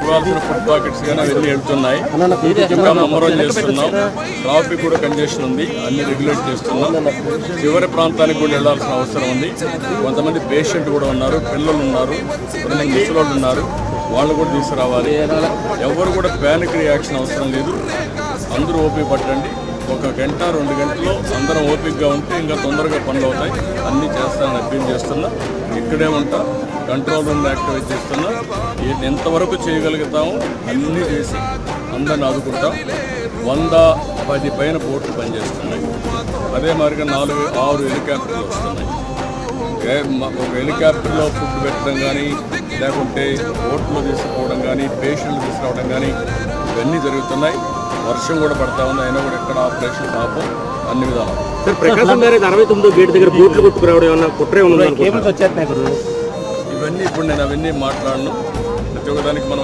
ఇవ్వాల్సిన food packets కానీ అవన్నీ వెళ్తున్నాయి. ఇంకా ముమ్మరం చేస్తున్నాం. ట్రాఫిక్ కూడా కంజెషన్ ఉంది, అన్ని రెగ్యులేట్ చేస్తున్నాం. చివరి ప్రాంతానికి కూడా వెళ్లాల్సిన అవసరం ఉంది. కొంతమంది పేషెంట్ కూడా ఉన్నారు, పిల్లలు ఉన్నారు, కొంతమంది ముసలోళ్ళు ఉన్నారు, వాళ్ళు కూడా తీసుకురావాలి. ఎవరు కూడా ప్యానిక్ రియాక్షన్ అవసరం లేదు. అందరూ ఓపిక పట్టండి. 1 గంట 2 గంటల్లో అందరం ఓపికగా ఉంటే ఇంకా తొందరగా పనులు అవుతాయి. అన్నీ చేస్తానని అప్పీల్ చేస్తున్నా. ఇక్కడే ఉంటా, కంట్రోల్ రూమ్ యాక్టివేట్ చేస్తున్నా. ఎంతవరకు చేయగలుగుతామో అన్నీ చేసి అందరిని ఆదుకుంటాం. 110 పైన బోట్లు పనిచేస్తున్నాయి. అదే మాదిరిగా 4-6 హెలికాప్టర్లు వస్తున్నాయి. ఒక హెలికాప్టర్లో ఫుడ్ పెట్టడం కానీ, లేకుంటే బోట్లో తీసుకుపోవడం కానీ, పేషెంట్లు తీసుకురావడం కానీ ఇవన్నీ జరుగుతున్నాయి. వర్షం కూడా పడతా ఉంది, అయినా కూడా ఎక్కడ ఆపరేషన్ పాపం అన్ని విధాలు. ప్రకాశం గారి 69వ గేట్ దగ్గర బూట్లు కొట్టుకురావడం ఏమన్నా కుట్రే ఉంది? ఇవన్నీ ఇప్పుడు నేను అవన్నీ మాట్లాడను. ప్రతి ఒక్కదానికి మనం